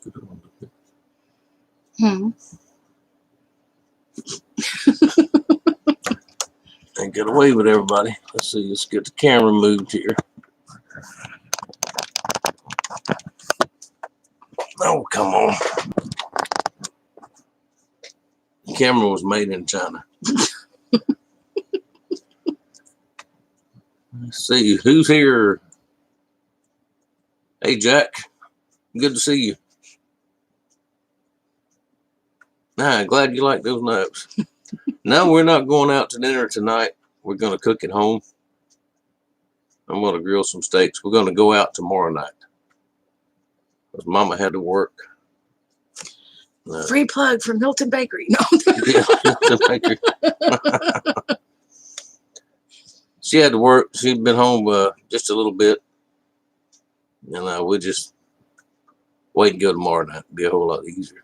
scoot on. And get away with everybody. Let's see. Let's get the camera moved here. Oh, come on. The camera was made in China. Let's see. Who's here? Hey, Jack. Good to see you. Glad you like those knives. No, we're not going out to dinner tonight. We're going to cook at home. I'm going to grill some steaks. We're going to go out tomorrow night. Because Mama had to work. Free plug for Milton Bakery. No. Yeah, Milton Bakery. She had to work. She'd been home just a little bit. And we'll just wait and go tomorrow night. It'll be a whole lot easier.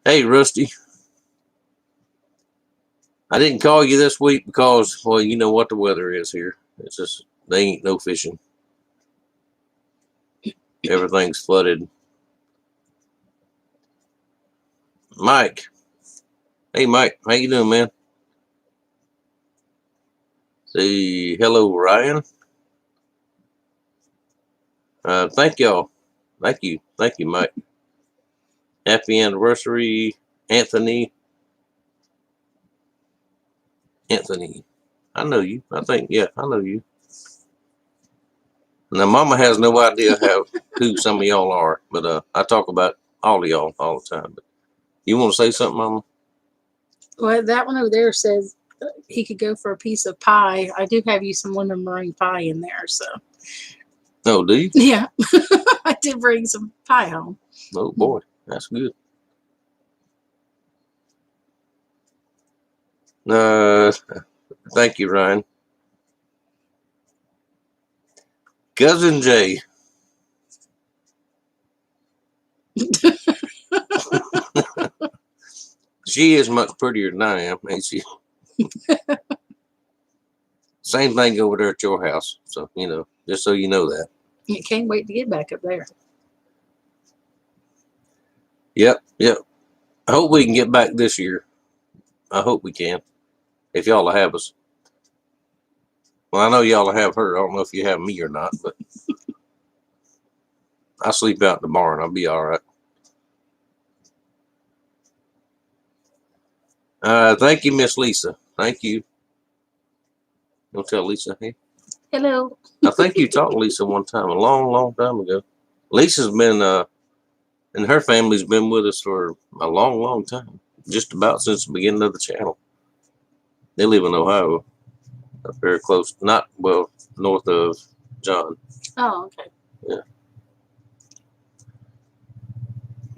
Hey, Rusty. I didn't call you this week because, well, you know what the weather is here. It's just, they ain't no fishing. Everything's flooded. Mike. Hey, Mike. How you doing, man? Say hello, Ryan. Thank y'all. Thank you, Mike. Happy anniversary, Anthony. I know you. I know you. Now, Mama has no idea who some of y'all are, but I talk about all of y'all all the time. But you want to say something, Mama? Well, that one over there says he could go for a piece of pie. I do have you some Wonder Meringue pie in there, so. Oh, do you? Yeah. I did bring some pie home. Oh, boy. That's good. Thank you, Ryan. Cousin Jay. She is much prettier than I am, ain't she? Same thing over there at your house. So, just so you know that. You can't wait to get back up there. Yep. I hope we can get back this year. I hope we can. If y'all have us. Well, I know y'all have her. I don't know if you have me or not, but I sleep out in the barn. I'll be all right. Thank you, Miss Lisa. Thank you. Don't tell Lisa, hey. Hello. I think you talked to Lisa one time, a long, long time ago. Lisa's been, and her family's been with us for a long, long time. Just about since the beginning of the channel. They live in Ohio. Up very close, north of John. Oh, okay. Yeah.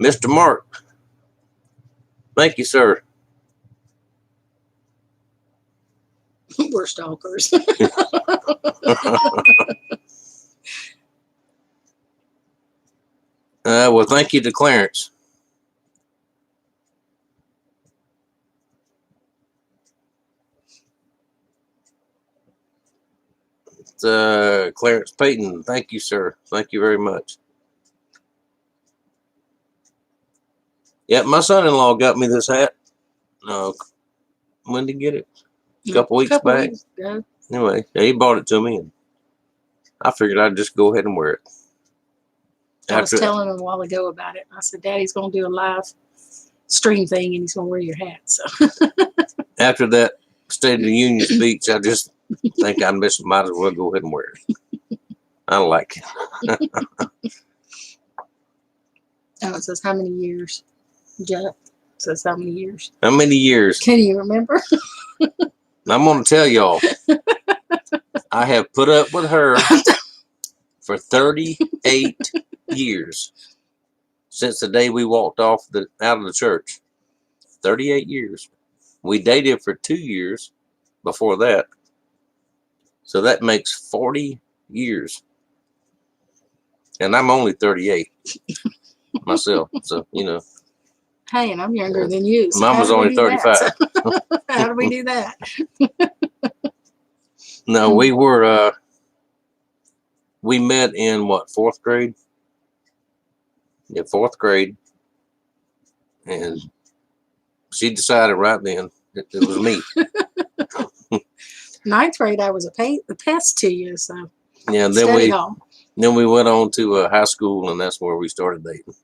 Mr. Mark. Thank you, sir. We're stalkers. Well, thank you to Clarence. Clarence Payton. Thank you, sir. Thank you very much. Yeah, my son-in-law got me this hat. When did he get it? A couple weeks back. Weeks ago. Anyway, he bought it to me, and I figured I'd just go ahead and wear it. I was telling him a while ago about it. I said, Daddy's going to do a live stream thing, and he's going to wear your hat. So after that State of the Union speech, I just think I might as well go ahead and wear it. I like it. It says how many years? Jeff says how many years? How many years? Can you remember? I'm going to tell y'all. I have put up with her for 38 years since the day we walked out of the church. 38 years. We dated for 2 years before that. So that makes 40 years. And I'm only 38 myself. So, Hey, and I'm younger than you. So Mama's only 35. How do we do that? No, we met in 4th grade? in 4th grade, and she decided right then that it was me. 9th grade, I was a pest to you, so Yeah, and study hall. then we went on to high school, and that's where we started dating.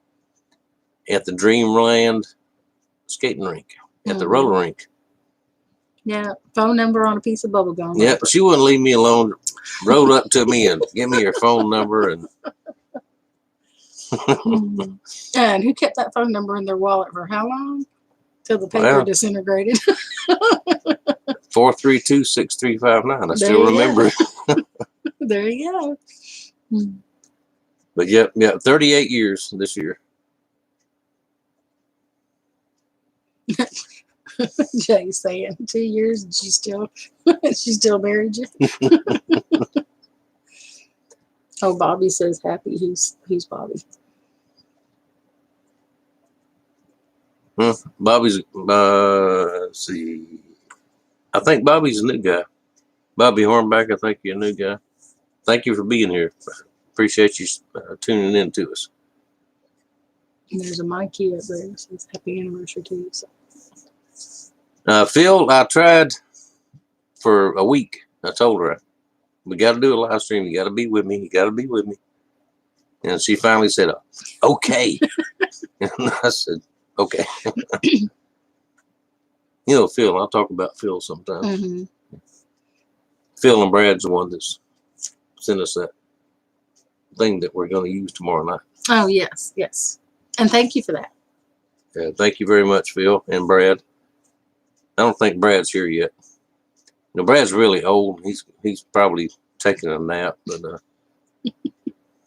At the Dreamland skating rink, at the roller rink. Yeah, phone number on a piece of bubble gum. Yeah, she wouldn't leave me alone. Rode up to me and give me her phone number, and and who kept that phone number in their wallet for how long? Till the paper Well, disintegrated. 432-6359. I There still you remember it. There you go. But yeah, 38 years this year. Jay saying 2 years and she still married you. Oh, Bobby says happy. Who's Bobby? Bobby's let's see. I think Bobby's a new guy. Bobby Hornback, I think you're a new guy. Thank you for being here. Appreciate you tuning in to us. And there's a Mikey up there. Says happy anniversary to you. So. Phil, I tried for a week. I told her, we got to do a live stream. You got to be with me. You got to be with me. And she finally said, okay. And I said, okay. You know, Phil, I'll talk about Phil sometime. Mm-hmm. Phil and Brad's the one that's sent us that thing that we're going to use tomorrow night. Oh, yes, yes. And thank you for that. Thank you very much, Phil and Brad. I don't think Brad's here yet. No, Brad's really old. He's probably taking a nap, but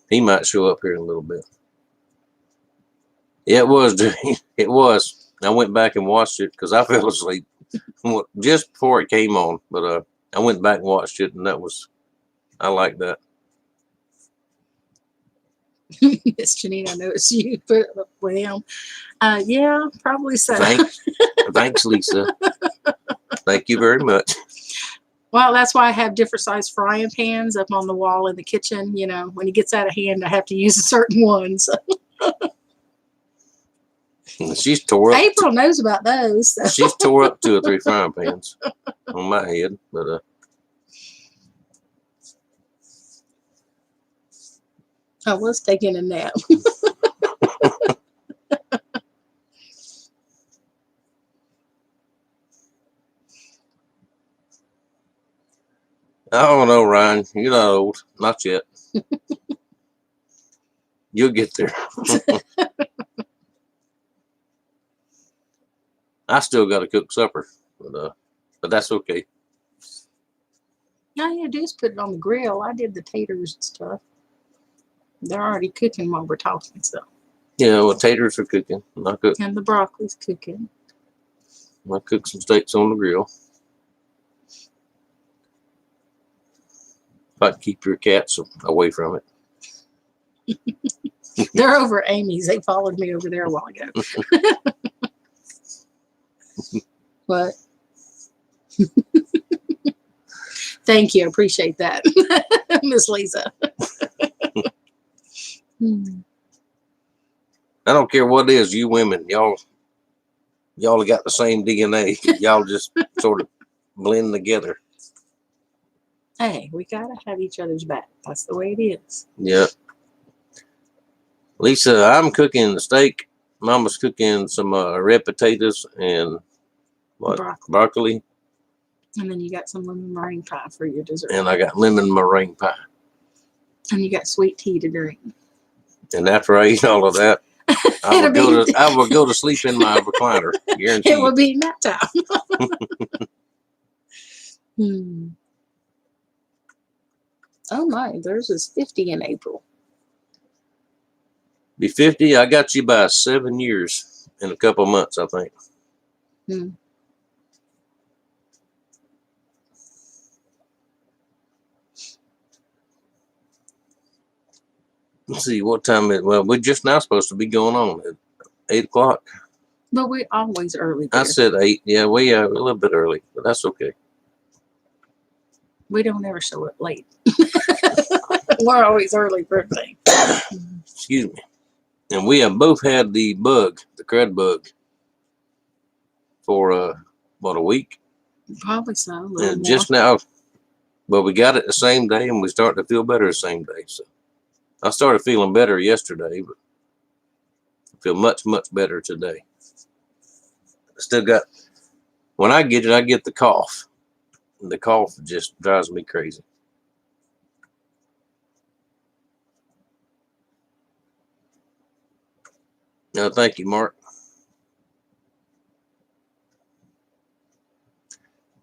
he might show up here in a little bit. Yeah, it was. It was. I went back and watched it because I fell asleep just before it came on. But I went back and watched it, and I like that. Miss Janine, I know it's you, but with him. Yeah, probably so. Thanks, Lisa. Thank you very much. Well, that's why I have different size frying pans up on the wall in the kitchen. You know, when it gets out of hand, I have to use a certain one. So. She's tore up. April knows about those. So. She's tore up 2 or 3 frying pans on my head, but I was taking a nap. I don't know, Ryan. You're not old. Not yet. You'll get there. I still got to cook supper, but that's okay. All you do is put it on the grill. I did the taters and stuff. They're already cooking while we're talking, so. Yeah, well, taters are cooking. And the broccoli's cooking. I cook some steaks on the grill. If I can keep your cats away from it. They're over at Amy's. They followed me over there a while ago. What? Thank you. I appreciate that, Miss Lisa. I don't care what it is, you women, y'all got the same DNA. Y'all just sort of blend together. Hey, we gotta have each other's back. That's the way it is. Yeah. Lisa, I'm cooking the steak. Mama's cooking some red potatoes and broccoli. And then you got some lemon meringue pie for your dessert. And I got lemon meringue pie. And you got sweet tea to drink. And after I eat all of that, I will go to sleep in my recliner. Guaranteed. It will be nap time. Oh my, theirs is 50 in April. Be 50. I got you by 7 years in a couple months, I think. Let's see what time it. Well, we're just now supposed to be going on at 8 o'clock. But we're always early there. I said 8. Yeah, we are a little bit early, but that's okay. We don't ever show up late. We're always early for everything. Excuse me. And we have both had the bug, the crud bug, for about a week. Probably so. A little And more. just now, but we got it the same day, and we started to feel better the same day. So I started feeling better yesterday, but I feel much, much better today. I still got, when I get it, I get the cough. And the cough just drives me crazy. No, thank you, Mark.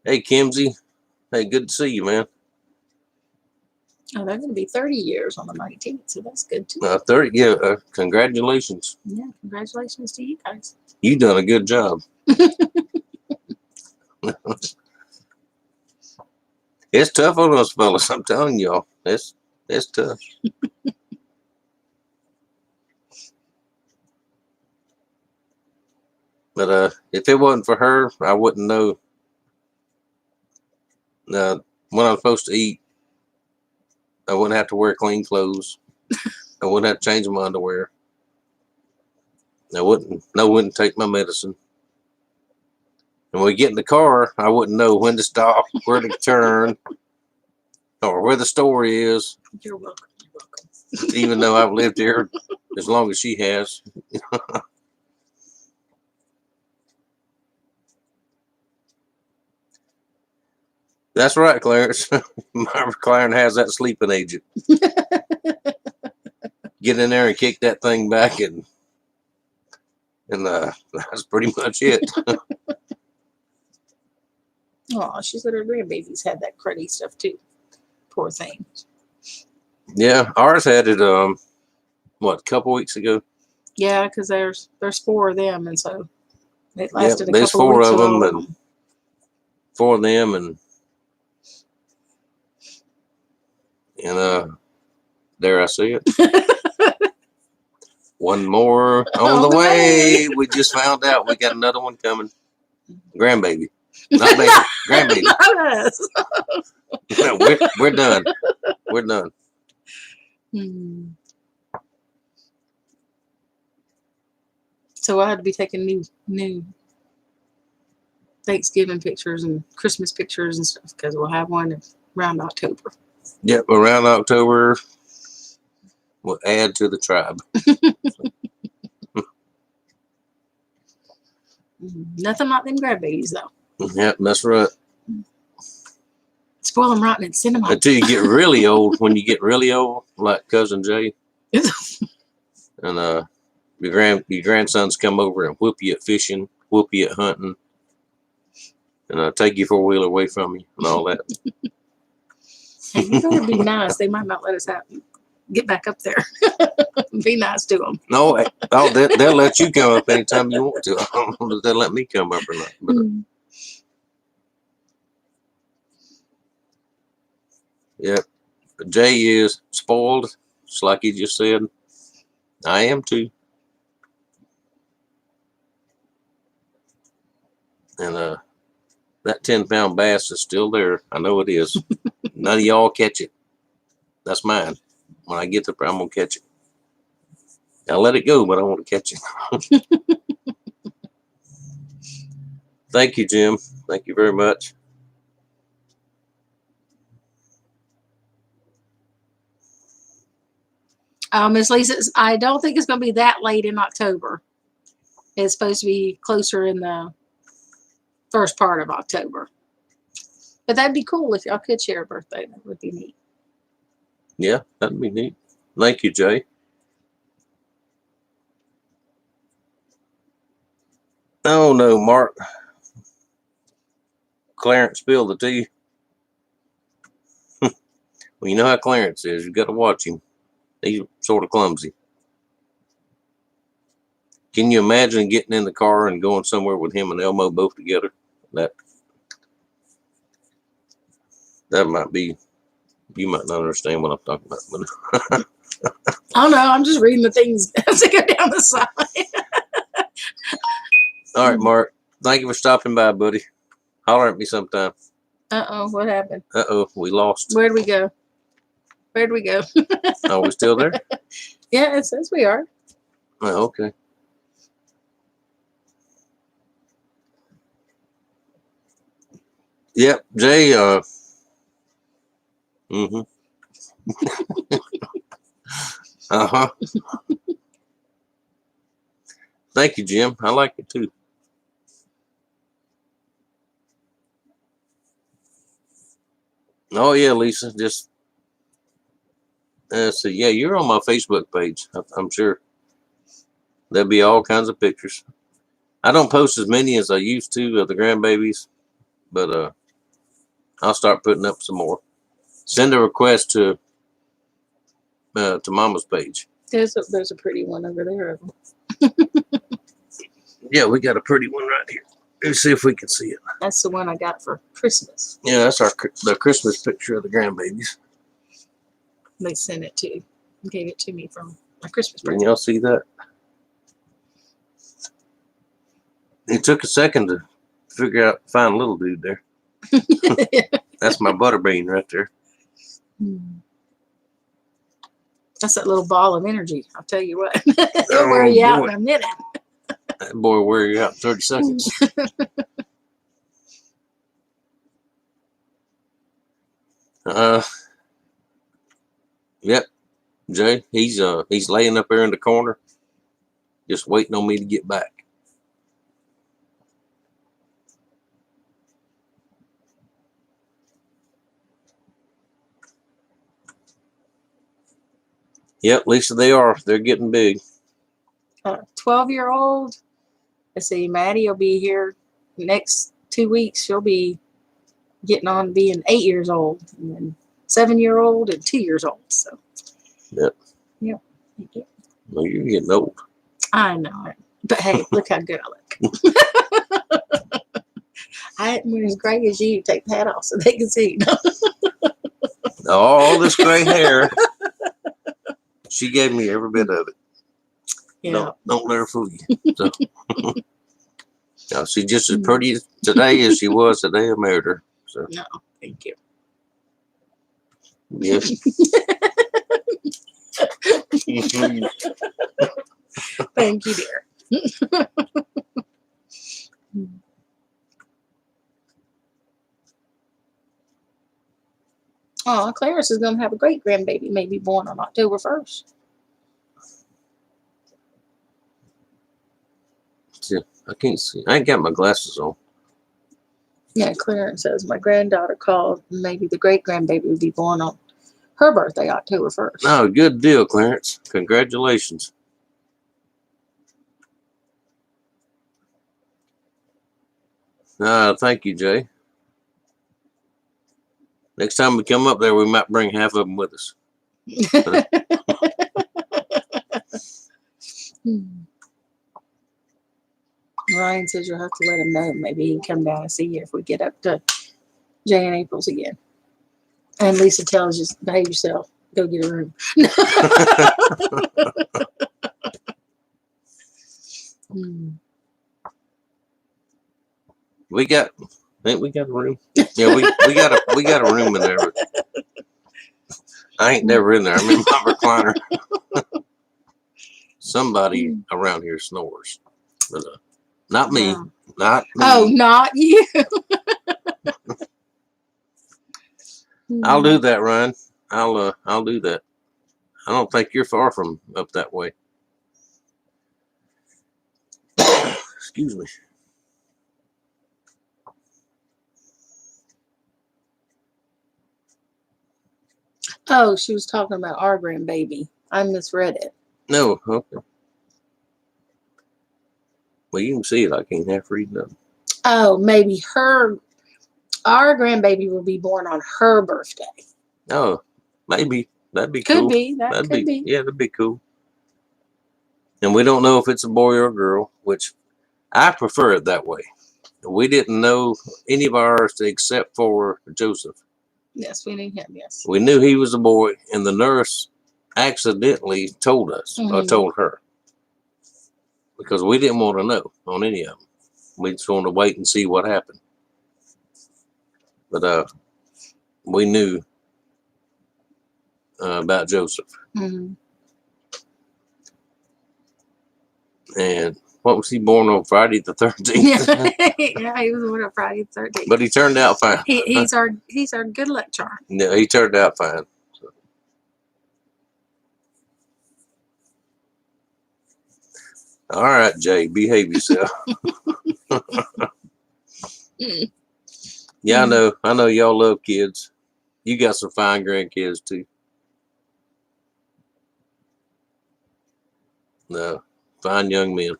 Hey, Kimsey. Hey, good to see you, man. Oh, they're going to be 30 years on the 19th, so that's good too. 30, yeah, congratulations. Yeah, congratulations to you guys. You done a good job. It's tough on those fellas, I'm telling y'all. It's tough. But if it wasn't for her, I wouldn't know when I'm supposed to eat. I wouldn't have to wear clean clothes. I wouldn't have to change my underwear. I wouldn't take my medicine. And when we get in the car, I wouldn't know when to stop, where to turn, or where the store is. You're welcome. You're welcome. Even though I've lived here as long as she has. That's right, Clarence. My Clarence has that sleeping agent. Get in there and kick that thing back, and that's pretty much it. Oh, she said her grandbabies had that cruddy stuff too. Poor thing. Yeah, ours had it. A couple weeks ago. Yeah, because there's 4 of them, and so it Yeah, lasted a there's couple 4 weeks of with them, all and 4 of them, and there I see it. One more on the way. We just found out we got another one coming. Grandbaby, not baby, grandbaby. Not us. No, we're done. We're done. So I had to be taking new Thanksgiving pictures and Christmas pictures and stuff because we'll have one around October. Yep, around October, we'll add to the tribe. Nothing like them grandbabies though. Yep, that's right. Spoil them rotten and send them home. Until you get really old. When you get really old, like Cousin Jay, and your grandsons come over and whoop you at fishing, whoop you at hunting, and take your 4-wheeler away from you and all that. Hey, you better be nice. They might not let us get back up there. Be nice to them. No, they'll let you come up anytime you want to. I don't know if they'll let me come up or not. But, yeah, Jay is spoiled, just like he just said. I am too. And that 10-pound bass is still there. I know it is. None of y'all catch it. That's mine. When I get I'm gonna catch it. I'll let it go, but I want to catch it. Thank you, Jim. Thank you very much. Miss Lisa, I don't think it's going to be that late in October. It's supposed to be closer in the first part of October. But that'd be cool if y'all could share a birthday. That would be neat. Yeah, that'd be neat. Thank you, Jay. Oh no, Mark. Clarence spilled the tea. Well, you know how Clarence is. You got to watch him. He's sort of clumsy. Can you imagine getting in the car and going somewhere with him and Elmo both together? That might be. You might not understand what I'm talking about. But I don't know. I'm just reading the things as they go down the side. All right, Mark. Thank you for stopping by, buddy. Holler at me sometime. Uh-oh. What happened? Uh-oh. We lost. Where'd we go? Where'd we go? Are we still there? Yeah, it says we are. Oh, okay. Yep, Jay. Mm-hmm. Uh-huh. Thank you, Jim. I like it too. Oh yeah, Lisa. Just so yeah, you're on my Facebook page. I'm sure there'll be all kinds of pictures. I don't post as many as I used to of the grandbabies, but I'll start putting up some more. Send a request to Mama's page. There's a pretty one over there. Yeah, we got a pretty one right here. Let's see if we can see it. That's the one I got for Christmas. Yeah, that's the Christmas picture of the grandbabies. They sent it to, gave it to me from my Christmas Can present. y'all see that? It took a second to find a little dude there. That's my butterbean right there. That's that little ball of energy. I'll tell you what. It'll wear you out in a minute. That boy will wear you out in 30 seconds. Yep. Jay, he's laying up there in the corner, just waiting on me to get back. Yep, Lisa, they are. They're getting big. 12-year-old. Let's see, Maddie will be here next 2 weeks. She'll be getting on being 8 years old, and then 7-year-old and 2 years old. So. Yep. Yep. Well, you're getting old. I know it, but hey, look how good I look. I didn't wear as gray as you. Take that off so they can see. All this gray hair. She gave me every bit of it. Yeah. Don't let her fool you. So, no, she's just as pretty today as she was the day I married her. So. No, thank you. Yes. Thank you, dear. Oh, Clarence is going to have a great grandbaby, maybe born on October 1st. See, I can't see. I ain't got my glasses on. Yeah, Clarence says my granddaughter called. Maybe the great grandbaby would be born on her birthday, October 1st. Oh, good deal, Clarence. Congratulations. Thank you, Jay. Next time we come up there, we might bring half of them with us. Ryan says you'll have to let him know. Maybe he can come down and see you if we get up to Jay and April's again. And Lisa tells you, behave yourself. Go get a room. We got a room. Yeah, we got a room in there. But I ain't never in there. I'm in my recliner. Somebody around here snores, but not me. Wow. Not me. Oh, not you. I'll do that, Ryan. I'll do that. I don't think you're far from up that way. Excuse me. Oh, she was talking about our grandbaby. I misread it. No, okay. Well, you can see it. I can't half read nothing. Oh, maybe our grandbaby will be born on her birthday. Oh, maybe. That'd be Could cool. be. That could be. Yeah, that'd be cool. And we don't know if it's a boy or a girl, which I prefer it that way. We didn't know any of ours except for Joseph. Yes, we knew him, yes. We knew he was a boy, and the nurse accidentally told us, or told her. Because we didn't want to know on any of them. We just wanted to wait and see what happened. But we knew about Joseph. And what was he born on Friday the 13th? Yeah, he was born on Friday the 13th. But he turned out fine. He's our good luck charm. No, he turned out fine. So. All right, Jay, behave yourself. Yeah, I know y'all love kids. You got some fine grandkids too. No, fine young men.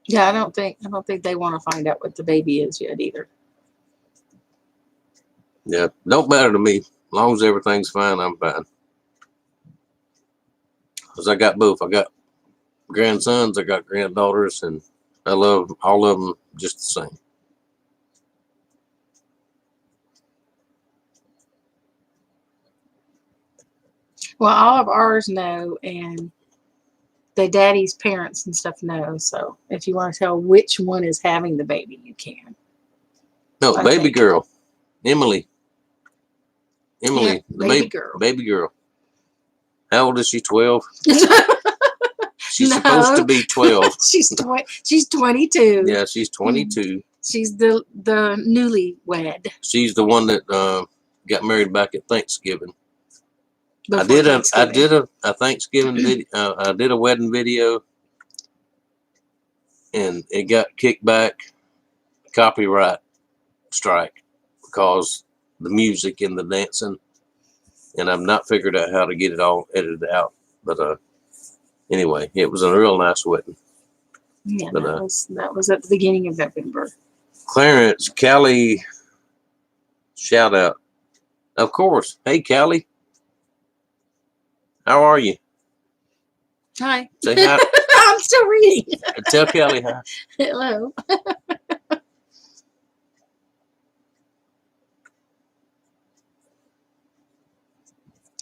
Yeah, I don't think they want to find out what the baby is yet either. Yeah, don't matter to me. As long as everything's fine, I'm fine. Cause I got both. I got grandsons, I got granddaughters, and I love all of them just the same. Well, all of ours know, and the daddy's parents and stuff know. So if you want to tell which one is having the baby, you can. No, I baby think. girl, Emily, Yeah, the baby girl. baby girl. How old is she? 12. She's supposed to be 12. She's 22. Yeah, she's 22. She's the newlywed. She's the one that got married back at Thanksgiving. I before did Thanksgiving. a Thanksgiving video. I did a wedding video, and it got kicked back, copyright strike, because the music and the dancing, and I've not figured out how to get it all edited out. But anyway, it was a real nice wedding. Yeah, But, that was at the beginning of November. Clarence, Callie, shout out. Of course. Hey, Callie. How are you? Hi. Say hi. I'm still reading. Tell Callie hi. Hello.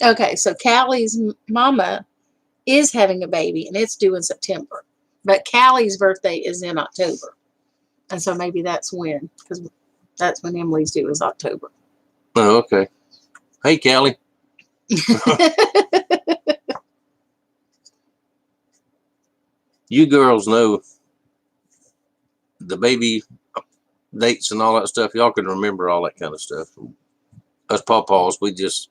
Okay, so Callie's mama is having a baby, and it's due in September. But Callie's birthday is in October. And so maybe that's when, because that's when Emily's due is October. Oh, okay. Hey, Callie. You girls know the baby dates and all that stuff. Y'all can remember all that kind of stuff. Us pawpaws, we just.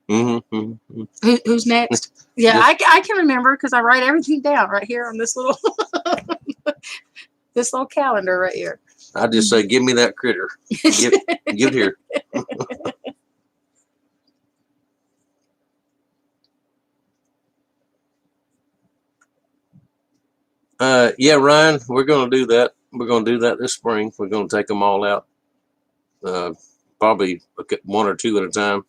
Who's next? Yeah, I can remember because I write everything down right here on this little this little calendar right here. I just say, give me that critter. Give it here. Yeah, Ryan, we're going to do that. We're going to do that this spring. We're going to take them all out. Probably one or two at a time.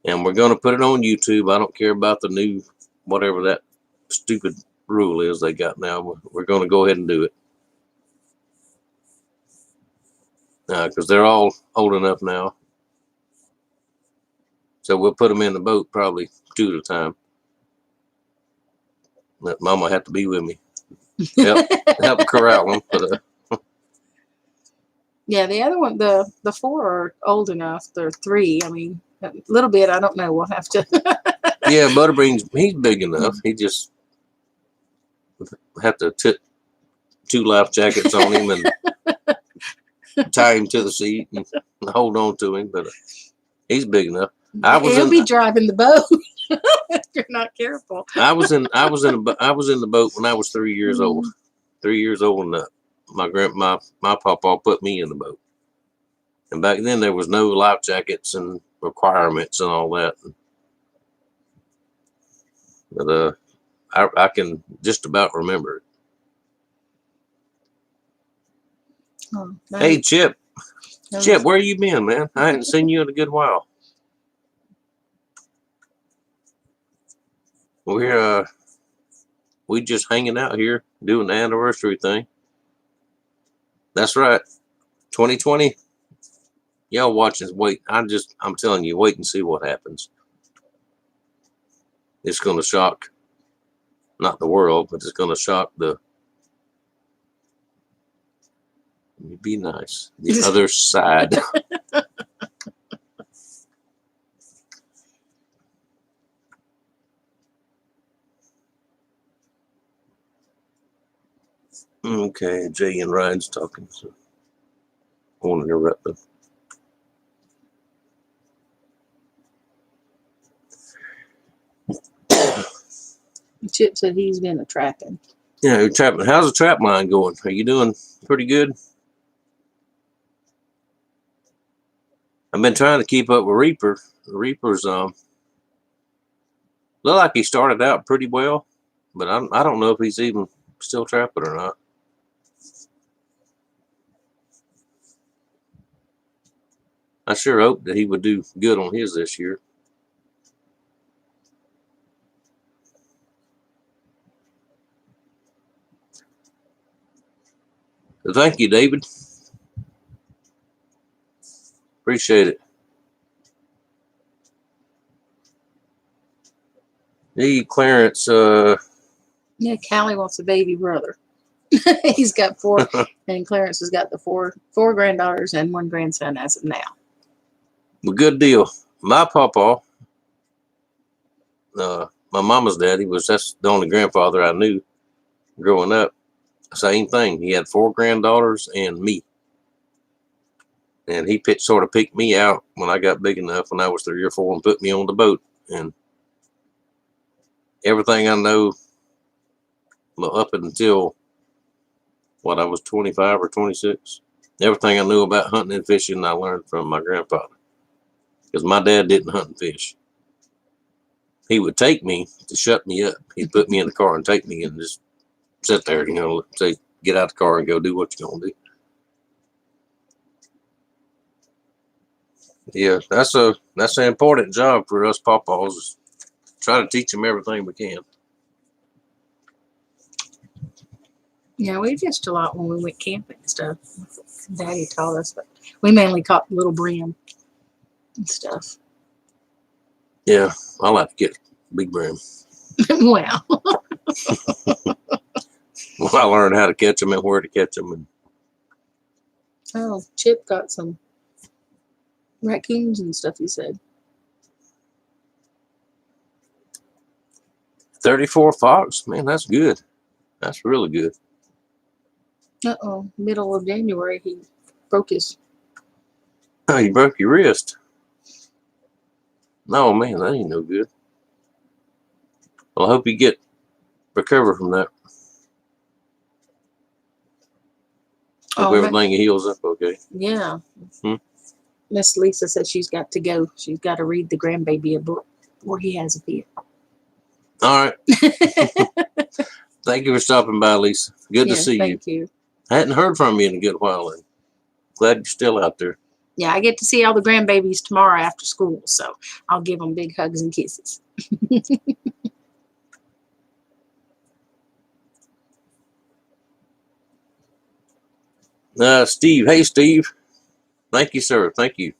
And we're going to put it on YouTube. I don't care about the new, whatever that stupid rule is they got now. We're going to go ahead and do it. Because they're all old enough now. So we'll put them in the boat probably two at a time. Let Mama have to be with me. Help corral them. But, yeah, the other one, the four are old enough. They're three. I mean, a little bit. I don't know. We'll have to. Yeah, Butterbean's, he's big enough. He just have to put 2 life jackets on him and tie him to the seat and hold on to him. But he's big enough. He'll be driving the boat if you're not careful. I was in the boat when I was 3 years old. 3 years old, and my papa put me in the boat. And back then there was no life jackets and requirements and all that. But I can just about remember it. Oh, Hey, Chip. Chip, where you been, man? I hadn't seen you in a good while. We just hanging out here doing the anniversary thing. That's right. 2020. Y'all watching, wait. I'm telling you, wait and see what happens. It's going to shock, not the world, but it's going to shock be nice. The other side. Okay, Jay and Ryan's talking, so I won't interrupt them. Chip said he's been a trapping. Yeah, how's the trap line going? Are you doing pretty good? I've been trying to keep up with Reaper. Reaper's look like he started out pretty well, but I don't know if he's even still trapping or not. I sure hope that he would do good on his this year. So thank you, David. Appreciate it. Hey, Clarence. Yeah, Callie wants a baby brother. He's got 4, and Clarence has got the four granddaughters and 1 grandson as of now. Well, good deal. My papa, my mama's daddy, that's the only grandfather I knew growing up. Same thing. He had 4 granddaughters and me. And he sort of picked me out when I got big enough when I was 3 or 4 and put me on the boat. And everything I know up until what I was 25 or 26, everything I knew about hunting and fishing I learned from my grandfather, because my dad didn't hunt and fish. He would take me to shut me up. He'd put me in the car and take me and just sit there, say, get out the car and go do what you're gonna do. Yeah, that's an important job for us papaws. Try to teach them everything we can. Yeah, we fished a lot when we went camping and stuff. Daddy taught us, but we mainly caught little brim and stuff. Yeah, I like to get big brim. Well, Well, I learned how to catch them and where to catch them. And oh, Chip got some raccoons and stuff, he said. 34 fox, man, that's good. That's really good. Uh-oh, middle of January, he broke his... Oh, you broke your wrist. No, man, that ain't no good. Well, I hope you recover from that. Hope everything heals up okay. Yeah. Miss Lisa said she's got to go. She's got to read the grandbaby a book where he has a fit. All right. Thank you for stopping by, Lisa. Good to see you. Thank you. I hadn't heard from you in a good while. And glad you're still out there. Yeah, I get to see all the grandbabies tomorrow after school, so I'll give them big hugs and kisses. Steve. Hey, Steve. Thank you, sir. Thank you.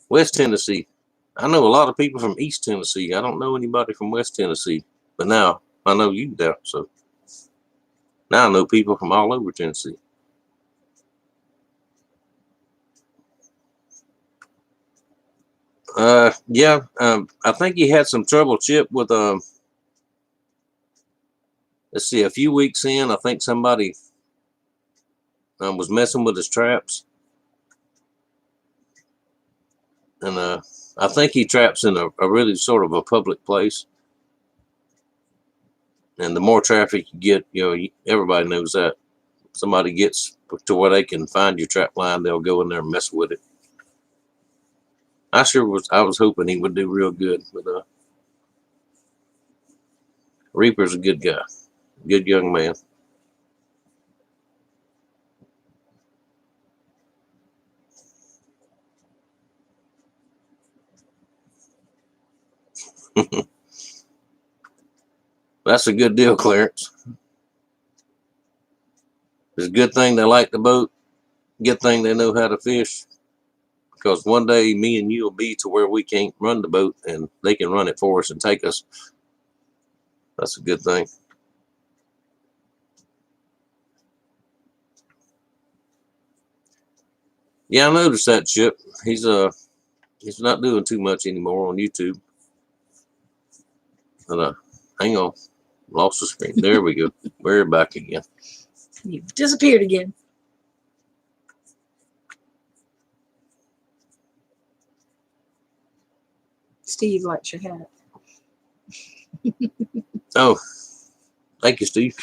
West Tennessee. I know a lot of people from East Tennessee. I don't know anybody from West Tennessee, but now I know you there. So now I know people from all over Tennessee. Yeah. I think he had some trouble, Chip, with let's see, a few weeks in, I think somebody was messing with his traps. And I think he traps in a really sort of a public place. And the more traffic you get, everybody knows that. Somebody gets to where they can find your trap line, they'll go in there and mess with it. I was hoping he would do real good, but Reaper's a good guy, good young man. That's a good deal, Clarence. It's a good thing they like the boat. Good thing they know how to fish. Because one day me and you will be to where we can't run the boat and they can run it for us and take us. That's a good thing. Yeah, I noticed that, Chip. He's not doing too much anymore on YouTube. But hang on. Lost the screen. There we go. We're back again. You've disappeared again. Steve likes your hat. Oh, thank you, Steve.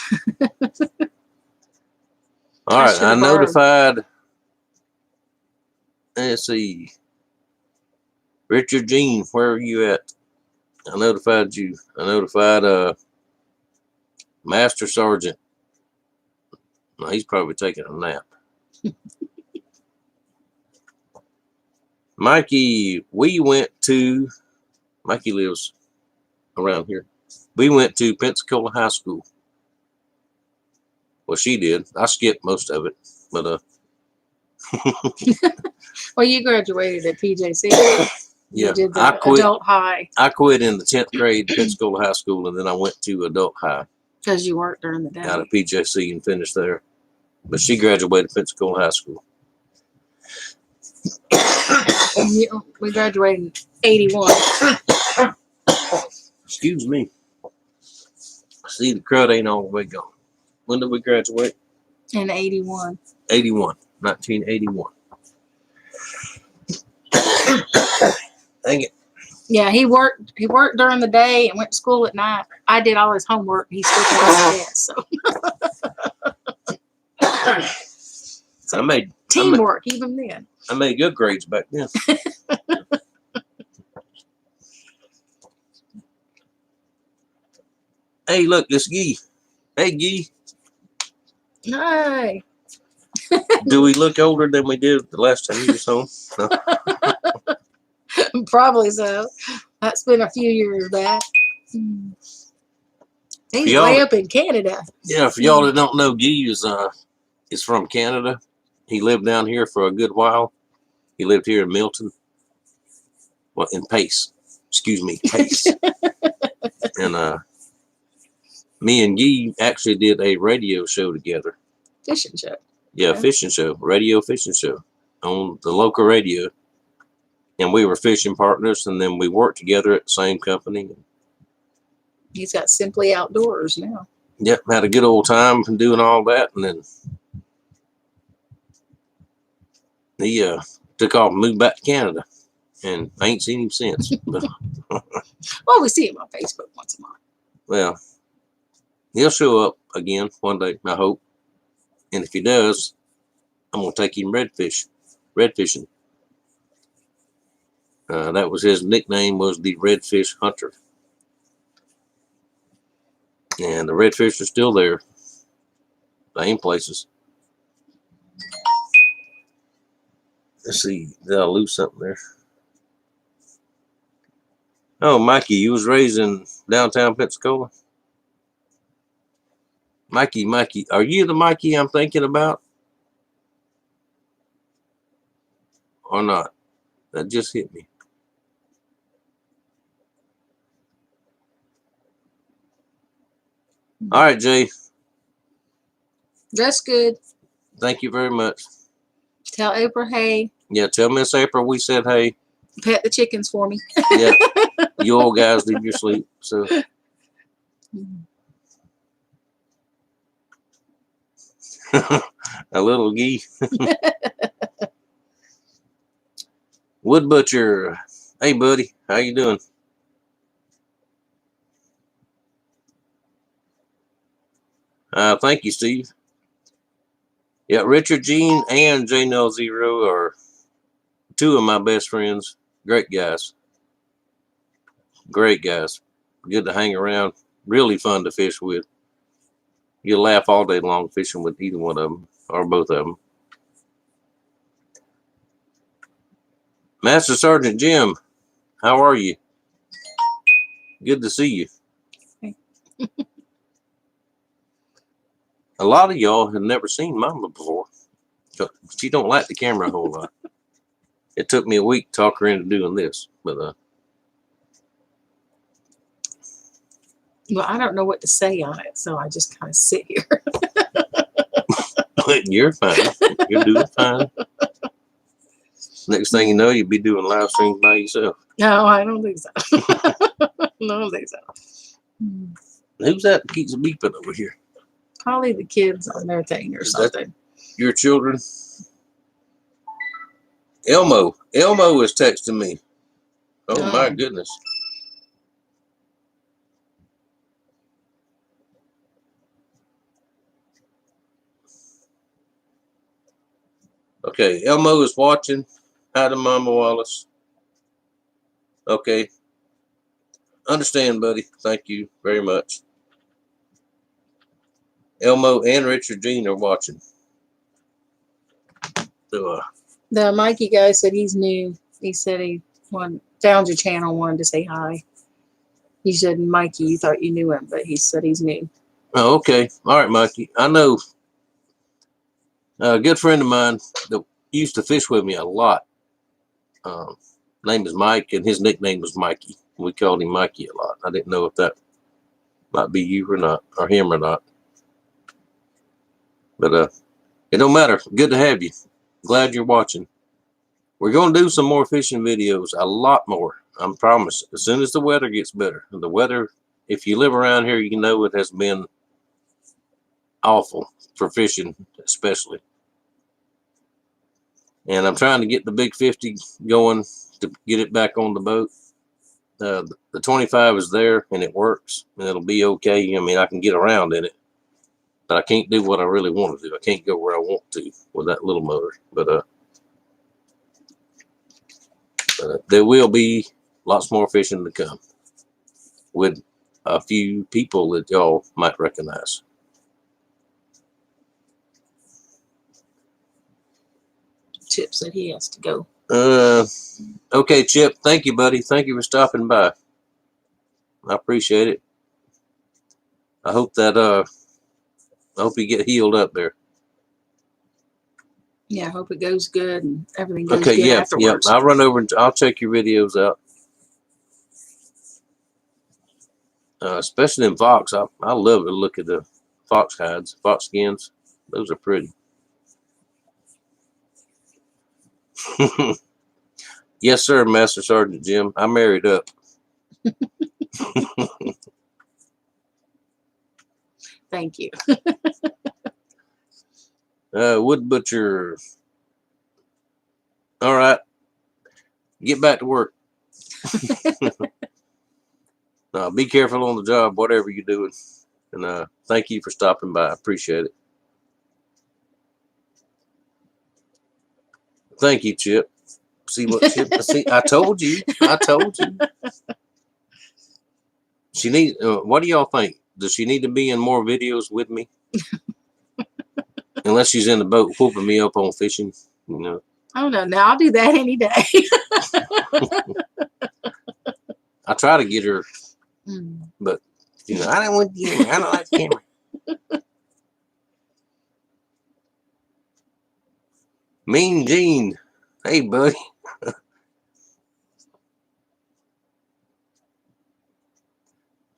All I right, should've I borrowed. notified. Let's see. Richard Jean, where are you at? I notified you. I notified Master Sergeant. No, he's probably taking a nap. Mikey, Mikey lives around here. We went to Pensacola High School. Well, she did. I skipped most of it, but Well, you graduated at PJC. yeah, You did I the quit. adult high I quit in the 10th grade Pensacola High School, and then I went to adult high because you worked during the day. out of PJC and finished there. But she graduated Pensacola High School. We graduated in 81. Excuse me. See, the crud ain't all the way gone. When did we graduate? In 81. 1981. Dang it. Yeah, he worked during the day and went to school at night. I did all his homework. He still passed the test. So I made teamwork even then. I made good grades back then. Hey, look, this Gee. Hey, Gee. Hey. Do we look older than we did the last time you was home? No? Probably so. That's been a few years back. He's Y'all- way up in Canada. Yeah, for y'all that don't know, Gee is from Canada. He lived down here for a good while. He lived here in Milton. Well, in Pace. Excuse me, Pace. And me and Gee actually did a radio show together. Fishing show. Yeah, Okay. fishing show, radio fishing show on the local radio. And we were fishing partners, and then we worked together at the same company. He's got Simply Outdoors now. Yep, had a good old time doing all that, and then he took off and moved back to Canada, and I ain't seen him since. But, Well, we see him on Facebook once a month. well, he'll show up again one day, I hope. And if he does, I'm gonna take him redfishing. That was his nickname, was the Redfish Hunter. And the redfish are still there. Same places. Let's see, did I lose something there? Oh, Mikey, you was raised in downtown Pensacola? Mikey, are you the Mikey I'm thinking about? Or not? That just hit me. All right, Jay. That's good. Thank you very much. Tell April, hey, Yeah, tell Miss April we said hey. pet the chickens for me. Yeah, you old guys leave your sleep. So a little Gee. Wood Butcher. Hey, buddy. How you doing? Thank you, Steve. Yeah, Richard Jean and J Zero are two of my best friends. Great guys. Great guys. Good to hang around. Really fun to fish with. You'll laugh all day long fishing with either one of them or both of them. Master Sergeant Jim, how are you? Good to see you. A lot of y'all have never seen Mama before. She don't like the camera a whole lot. It took me a week to talk her into doing this, but Well, I don't know what to say on it, so I just kind of sit here. you're fine. You're doing fine. Next thing you know, you'll be doing live streams by yourself. No, I don't think so. No, I don't think so. Who's that keeps beeping over here? Probably the kids on their thing or Is that- something. Your children? Elmo is texting me. Oh my Oh. goodness. Okay, Elmo is watching. Hi to Mama Wallace. Okay. Understand, buddy. Thank you very much. Elmo and Richard Jean are watching. So, The Mikey guy said he's new. He said he found your channel, wanted to say hi. He said, Mikey, you thought you knew him, but he said he's new. oh, okay. All right, Mikey. I know a good friend of mine that used to fish with me a lot. Name is Mike, and his nickname was Mikey. We called him Mikey a lot. I didn't know if that might be you or not, or him or not. But it don't matter. Good to have you. Glad you're watching. We're going to do some more fishing videos, a lot more. I promise. As soon as the weather gets better. The weather, if you live around here, you know it has been awful for fishing, especially. And I'm trying to get the big 50 going to get it back on the boat. The 25 is there and it works and it'll be okay. I mean, I can get around in it, but I can't do what I really want to do. I can't go where I want to with that little motor. But there will be lots more fishing to come with a few people that y'all might recognize. Chip said he has to go. Okay, Chip. Thank you, buddy. Thank you for stopping by. I appreciate it. I hope that I hope you get healed up there. Yeah, I hope it goes good and everything goes Okay, good yeah, afterwards. I'll run over and I'll check your videos out. Especially in fox. I love to look at the fox hides, fox skins. Those are pretty. Yes, sir, Master Sergeant Jim. I married up. Thank you. Wood butcher. All right. Get back to work. Be careful on the job, whatever you're doing. And thank you for stopping by. I appreciate it. Thank you, Chip. See what Chip? See, I told you. I told you. She needs. What do y'all think? Does she need to be in more videos with me? Unless she's in the boat whooping me up on fishing, you know. I don't know. Now I'll do that any day. I try to get her, Mm. but you know, I don't want the camera. I don't like the camera. Mean Gene, hey buddy.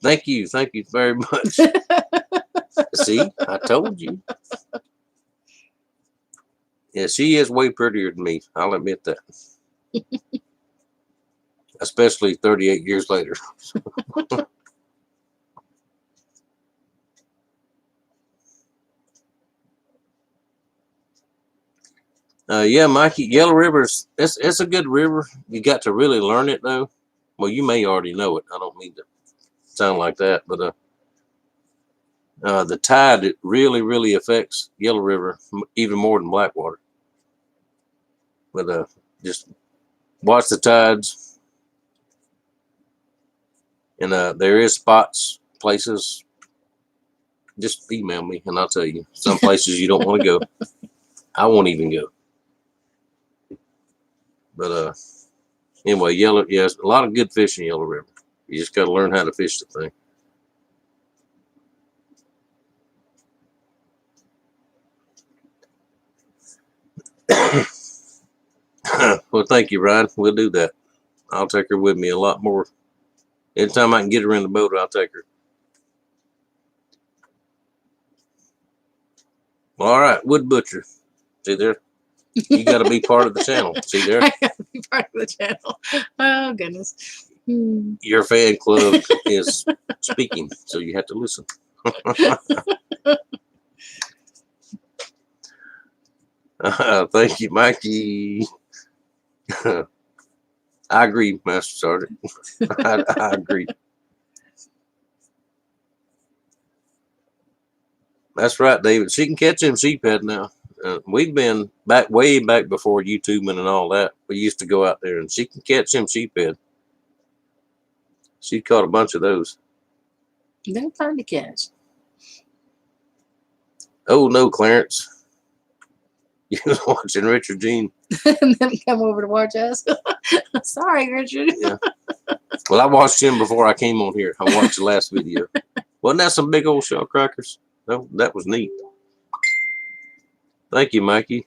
Thank you very much. See, I told you. Yeah, she is way prettier than me. I'll admit that. Especially 38 years later. Yeah, Mikey, Yellow River's it's a good river. You got to really learn it though. Well, you may already know it. I don't mean to sound like that, but the tide, it really affects Yellow River even more than Blackwater. But just watch the tides, and there is spots, places. Just email me, and I'll tell you. Some places you don't want to go. I won't even go. But anyway, yes, a lot of good fish in Yellow River. You just got to learn how to fish the thing. Well, thank you, Ryan. We'll do that. I'll take her with me a lot more. Anytime I can get her in the boat, I'll take her. Well, all right, Wood Butcher. See there? You got to be part of the channel. See there? I gotta be part of the channel. Oh goodness. Your fan club is speaking, so you have to listen. Thank you, Mikey. I agree, Master Sergeant. I agree. That's right, David. She can catch them sheephead now. We've been back way back before YouTubing and all that. We used to go out there, and she can catch them sheephead. She caught a bunch of those. They're fun to catch. Oh no, Clarence! You was watching Richard Jean. And then come over to watch us. Sorry, Richard. Yeah. Well, I watched him before I came on here. I watched the last video. Wasn't that some big old shell crackers? That was neat. Thank you, Mikey.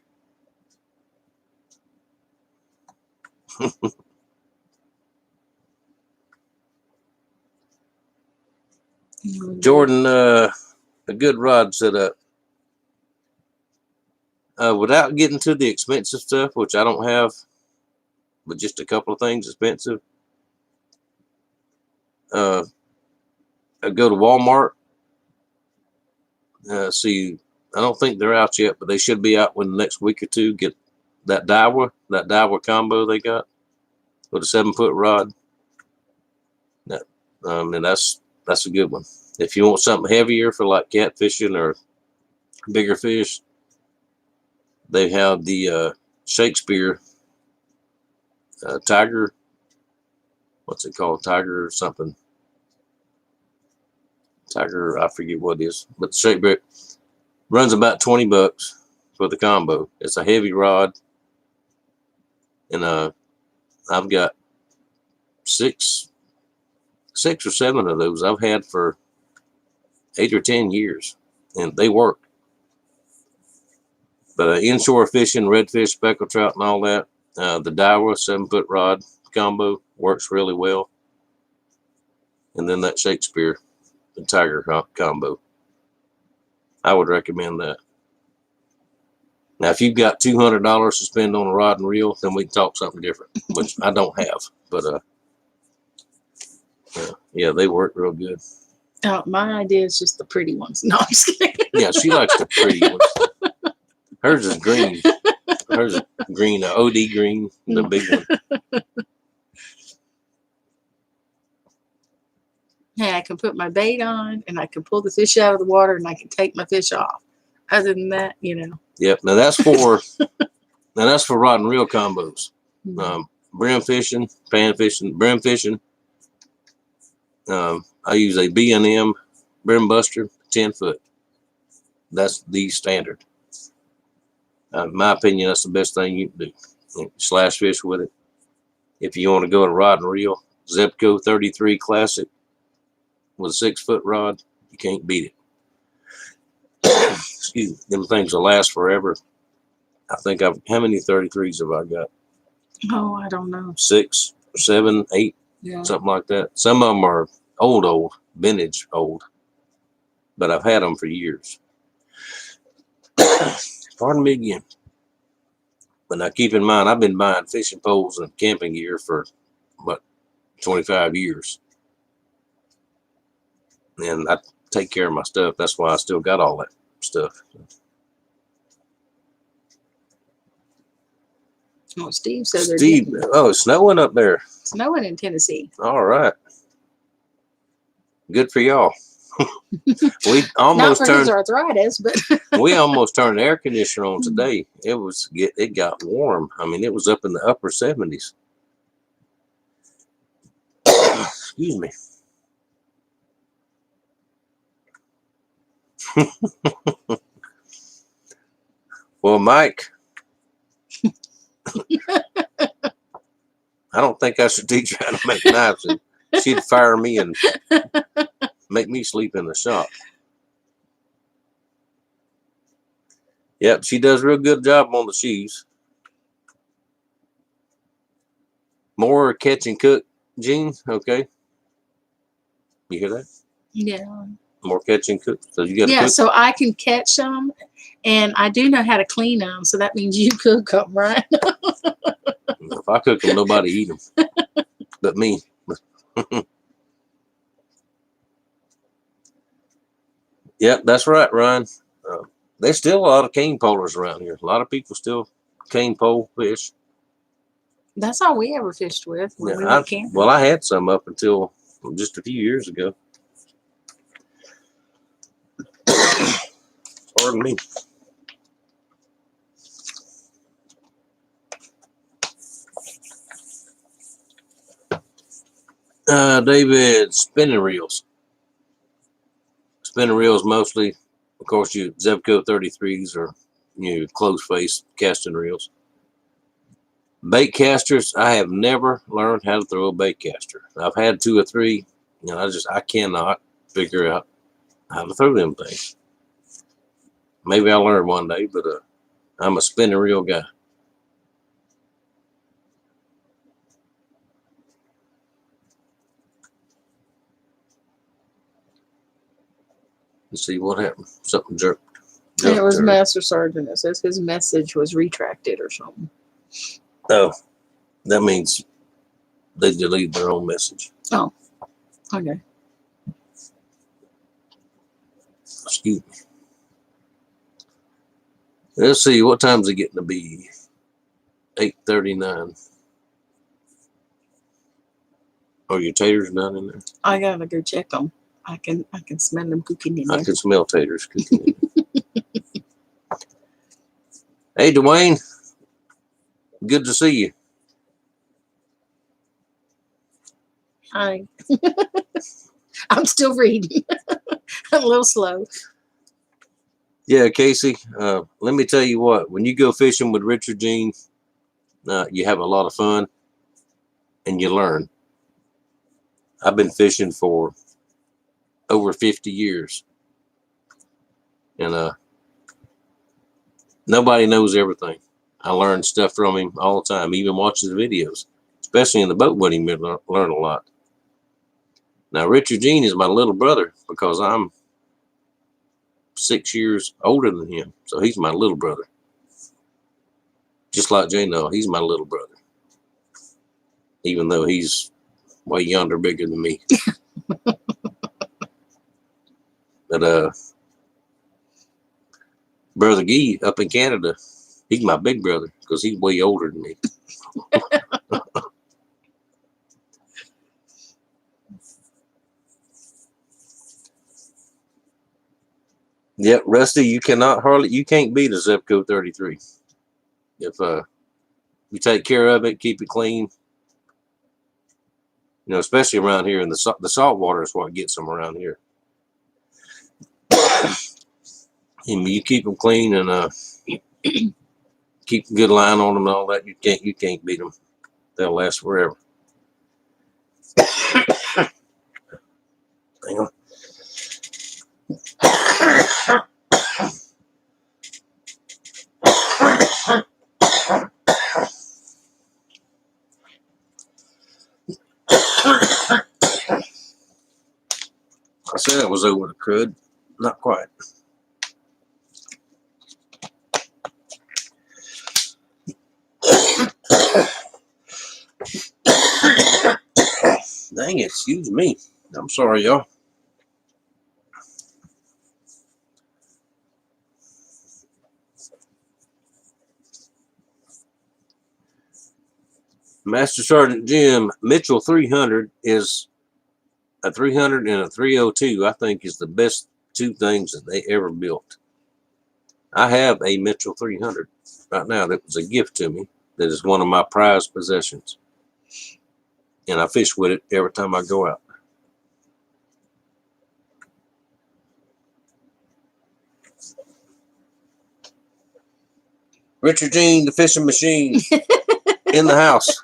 Jordan, a good rod set up. Without getting to the expensive stuff, which I don't have, but just a couple of things expensive. I go to Walmart. See, I don't think they're out yet, but they should be out within the next week or two. Get that Daiwa combo they got with a 7-foot rod. And that's a good one. If you want something heavier for like catfishing or bigger fish, they have the Shakespeare Tiger. What's it called? Tiger or something. Tiger, I forget what it is. But the Shakespeare runs about $20 for the combo. It's a heavy rod. And I've got six or seven of those I've had for 8 or 10 years. And they work. But inshore fishing, redfish, speckled trout, and all that, the Daiwa 7-foot rod combo works really well. And then that Shakespeare and Tiger combo. I would recommend that. Now, if you've got $200 to spend on a rod and reel, then we can talk something different, which I don't have. But yeah, they work real good. Oh, my idea is just the pretty ones. No, I'm just kidding. Yeah, she likes the pretty ones. Hers is green. Hers is green, OD green, the big one. Hey, I can put my bait on, and I can pull the fish out of the water, and I can take my fish off. Other than that, you know. Yep. Now that's for rod and reel combos. Brim fishing, pan fishing, brim fishing. I use a B&M brim buster, 10-foot. That's the standard. In my opinion, that's the best thing you can do. You can slash fish with it. If you want to go to rod and reel, Zebco 33 Classic with a 6-foot rod, you can't beat it. Excuse me. Them things will last forever. I think how many 33s have I got? Oh, I don't know. 6, 7, 8, Yeah. something like that. Some of them are old, vintage old, but I've had them for years. Pardon me again. But now keep in mind, I've been buying fishing poles and camping gear for, 25 years. And I take care of my stuff. That's why I still got all that stuff. Well, Steve said they're Steve, it's snowing up there. snowing in Tennessee. All right. Good for y'all. We Not almost for his turned arthritis, but we almost turned the air conditioner on today. It got warm. I mean, it was up in the upper 70s. Excuse me. Well, Mike, I don't think I should teach her how to make knives, and she'd fire me and make me sleep in the shop. Yep, she does a real good job on the shoes. More catch and cook, Gene. Okay, you hear that? yeah. More catch and cook. So you got to Yeah, cook. so I can catch them, and I do know how to clean them. So that means you cook them, right? If I cook them, nobody eat them, but me. Yep, that's right, Ryan. There's still a lot of cane polers around here. A lot of people still cane pole fish. That's all we ever fished with when we Yeah, went camping. well, I had some up until just a few years ago. Pardon me. David, spinning reels. Spinning reels mostly, of course, you Zebco 33s or closed face casting reels. Bait casters, I have never learned how to throw a bait caster. I've had 2 or 3, and I cannot figure out how to throw them things. Maybe I'll learn one day, but I'm a spinning reel guy. Let's see what happened. Something jerked. It was her. Master Sergeant. It says his message was retracted or something. Oh, that means they deleted their own message. Oh, okay. Excuse me. Let's see, what time's it getting to be? 8:39. Are your taters done in there? I gotta go check them. I can smell them cooking in I there. can smell taters cooking. Hey, Dwayne. Good to see you. Hi. I'm still reading. I'm a little slow. Yeah, Casey. Let me tell you what. When you go fishing with Richard Jean, you have a lot of fun and you learn. I've been fishing for over 50 years. And nobody knows everything. I learn stuff from him all the time, even watching the videos. Especially in the boat with him, you learn a lot. Now, Richard Jean is my little brother because I'm 6 years older than him. So he's my little brother. Just like Jay Noah, he's my little brother. Even though he's way yonder bigger than me. But Brother Gee up in Canada, he's my big brother because he's way older than me. Yep, Rusty, you can't beat a Zebco 33. If you take care of it, keep it clean. Especially around here in the salt water is what gets them around here. And you keep them clean and keep a good line on them and all that. You can't beat them. They'll last forever. Hang on. I said it was over the crud. Not quite. Dang it, excuse me. I'm sorry, y'all. Master Sergeant Jim Mitchell 300 is a 300 and a 302. I think is the best 2 things that they ever built. I have a Mitchell 300 right now that was a gift to me. That is one of my prized possessions. And I fish with it every time I go out. Richard Jean, the fishing machine, in the house.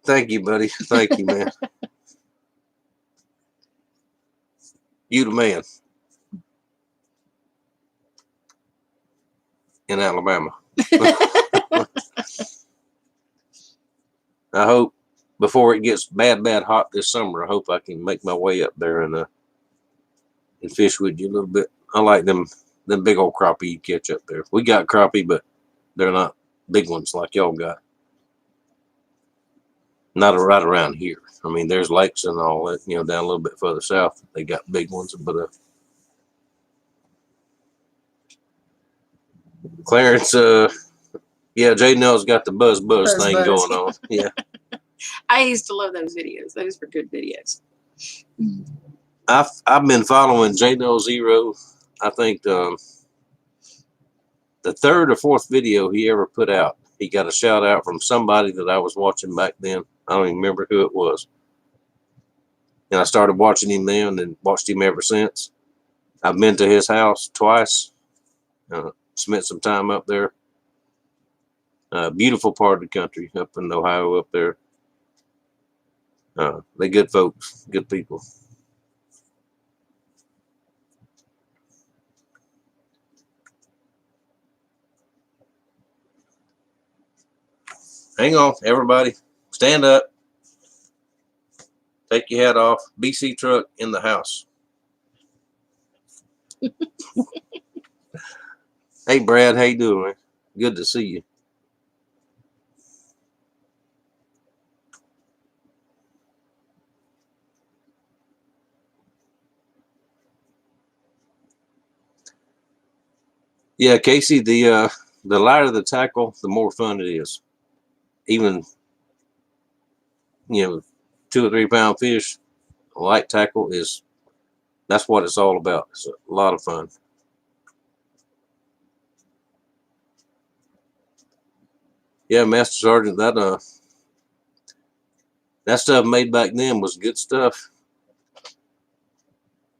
Thank you, buddy. Thank you, man. You the man. In Alabama. I hope before it gets bad hot this summer, I hope I can make my way up there and fish with you a little bit. I like them big old crappie you catch up there. We got crappie, but they're not big ones like y'all got. Not right around here. I mean, there's lakes and all that, you know, down a little bit further south. They got big ones, but Clarence, yeah, J Nell's got the buzz thing Buzz. going on. Yeah. I used to love those videos. Those were good videos. I've been following J Nell Zero. I think the third or fourth video he ever put out, he got a shout out from somebody that I was watching back then. I don't even remember who it was. And I started watching him then and watched him ever since. I've been to his house twice. Spent some time up there. Beautiful part of the country up in Ohio up there. They good folks, good people. Hang on, everybody. Stand up. Take your hat off. BC truck in the house. Hey, Brad, how you doing, man? Good to see you. Yeah, Casey, the lighter the tackle, the more fun it is. Even, you know, 2 or 3 pound fish, light tackle that's what it's all about. It's a lot of fun. Yeah, Master Sergeant, that stuff made back then was good stuff.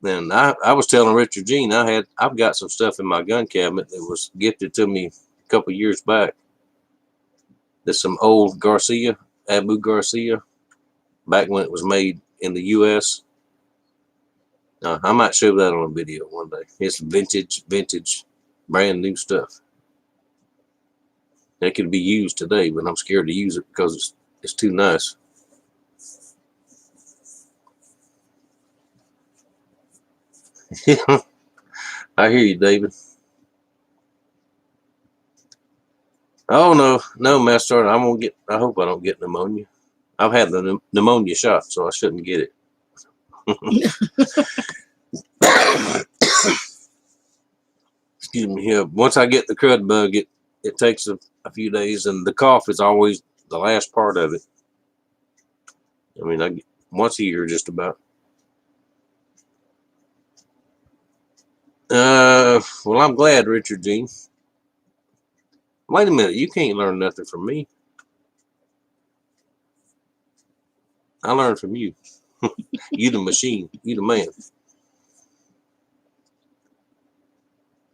And I was telling Richard Jean I've got some stuff in my gun cabinet that was gifted to me a couple years back. There's some old Garcia, Abu Garcia, back when it was made in the U.S. I might show that on a video one day. It's vintage, brand new stuff. It could be used today, but I'm scared to use it because it's too nice. I hear you, David. Oh no, Master. I hope I don't get pneumonia. I've had the pneumonia shot, so I shouldn't get it. Excuse me. Yeah, once I get the crud bug, it takes a few days, and the cough is always the last part of it. I mean, I get once a year, just about. Well, I'm glad, Richard Jean. Wait a minute, you can't learn nothing from me. I learned from you. You the machine. You the man.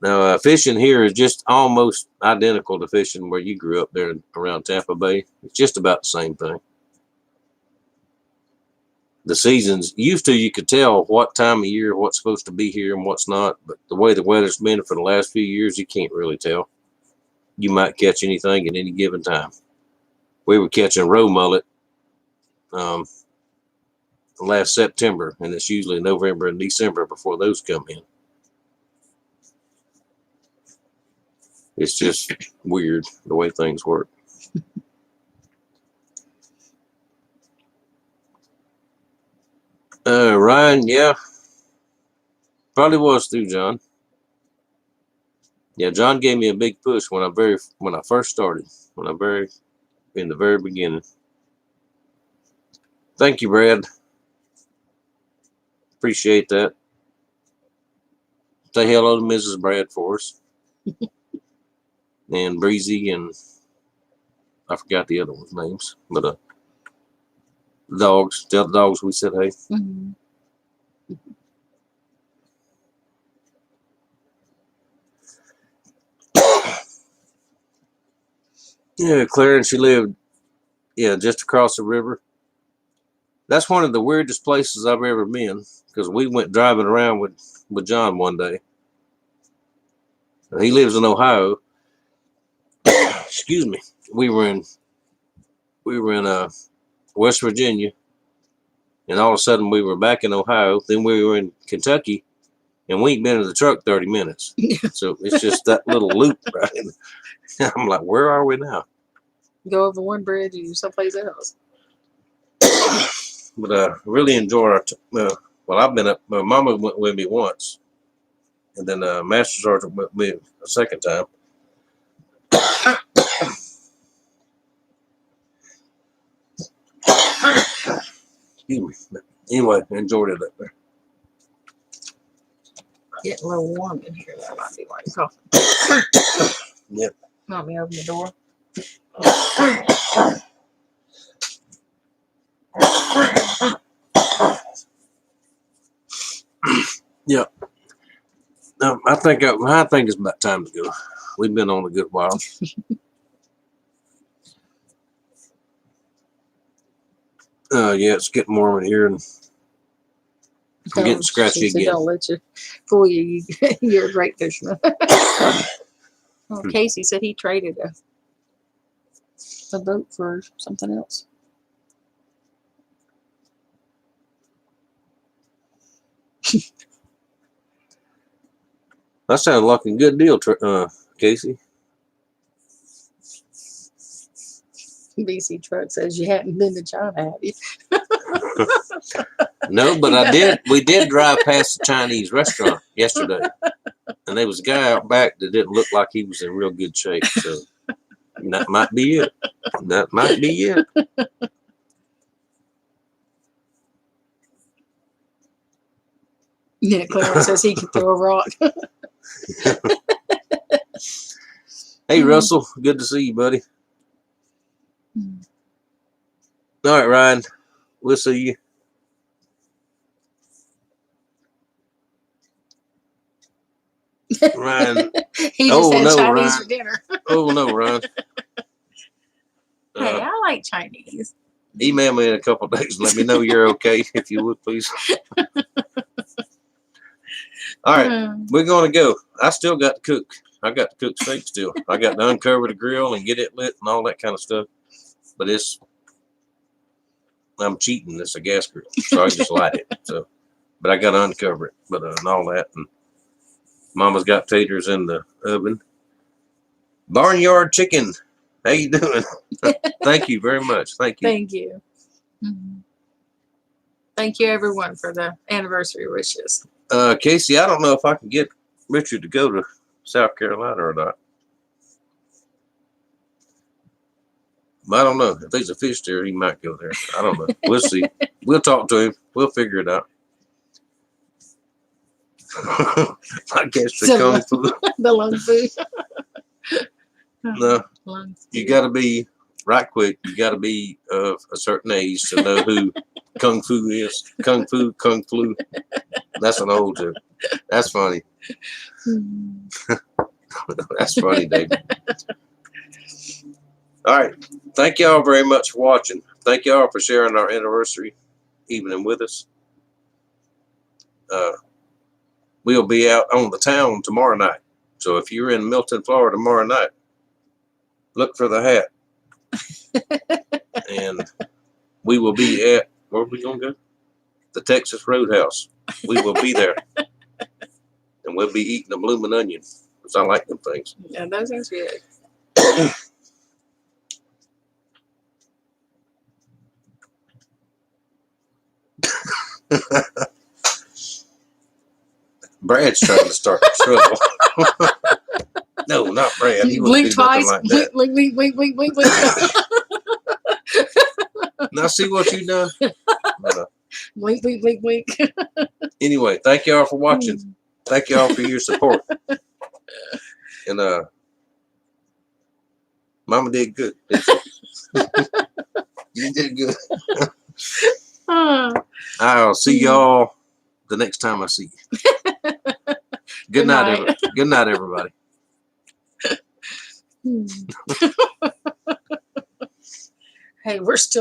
Now, fishing here is just almost identical to fishing where you grew up there around Tampa Bay. It's just about the same thing. The seasons, used to you could tell what time of year, what's supposed to be here and what's not. But the way the weather's been for the last few years, you can't really tell. You might catch anything at any given time. We were catching roe mullet last September, and it's usually November and December before those come in. It's just weird the way things work. Ryan, yeah, probably was through John. Yeah, John gave me a big push when I first started, in the very beginning. Thank you, Brad. Appreciate that. Say hello to Mrs. Brad for us. And Breezy, and I forgot the other one's names, but dogs. Tell the dogs we said hey. Mm-hmm. Yeah, Clarence, she lived, just across the river. That's one of the weirdest places I've ever been, because we went driving around with John one day. He lives in Ohio. Excuse me. We were in West Virginia, and all of a sudden we were back in Ohio. Then we were in Kentucky, and we ain't been in the truck 30 minutes. So it's just that little loop, right? I'm like, where are we now? Go over one bridge and you're someplace else. But really enjoyed our. Well, I've been up. My mama went with me once, and then Master Sergeant went with me a second time. Excuse me. Anyway, enjoyed it up there. Getting a little warm in here. That might be why you're coughing. Yep. Want me to open the door? Yeah. I think it's about time to go. We've been on a good while. Yeah, it's getting warm in here, and I'm getting scratchy So again. don't let you fool you. You're a great fisherman. Well, Casey said he traded a boat for something else. That sounds like a good deal, Casey. BC Truck says you hadn't been to China, have you? No, but I did. We did drive past the Chinese restaurant yesterday, and there was a guy out back that didn't look like he was in real good shape. So that might be it. That might be it. Yeah, Clarence says he can throw a rock. Hey, Russell, good to see you, buddy. All right, Ryan, we'll see you. Ryan. He just had no, Chinese Ryan. for dinner. Oh no, Ryan. Hey, I like Chinese. Email me in a couple of days and let me know you're okay, if you would, please. All right, we're going to go. I still got to cook. I got to cook steak still. I got to uncover the grill and get it lit and all that kind of stuff. But I'm cheating. It's a gas grill, so I just light it. So, but I got to uncover it, and all that. And Mama's got taters in the oven. Barnyard chicken. How you doing? Thank you very much. Thank you. Thank you. Thank you, everyone, for the anniversary wishes. Casey, I don't know if I can get Richard to go to South Carolina or not. I don't know. If there's a fish there, he might go there. I don't know. We'll see. We'll talk to him. We'll figure it out. I guess the kung fu. The lung food. No, Lungs. you got to be right quick. You got to be of a certain age to know who kung fu is. Kung flu. That's an old joke. That's funny. That's funny, David. All right. Thank y'all very much for watching. Thank y'all for sharing our anniversary evening with us. We'll be out on the town tomorrow night. So if you're in Milton, Florida tomorrow night, look for the hat. And we will be at, where are we going to go? The Texas Roadhouse. We will be there. And we'll be eating a blooming onion, because I like them things. Yeah, those things are good. Brad's trying to start trouble. No, not Brad. He wouldn't Blink do twice. nothing like that. Blink. Now see what you done? Blink. Anyway, thank y'all for watching. Thank y'all for your support. And Mama did good. You did good. I'll see y'all the next time I see you. Good night. Good night, everybody. Hey, we're still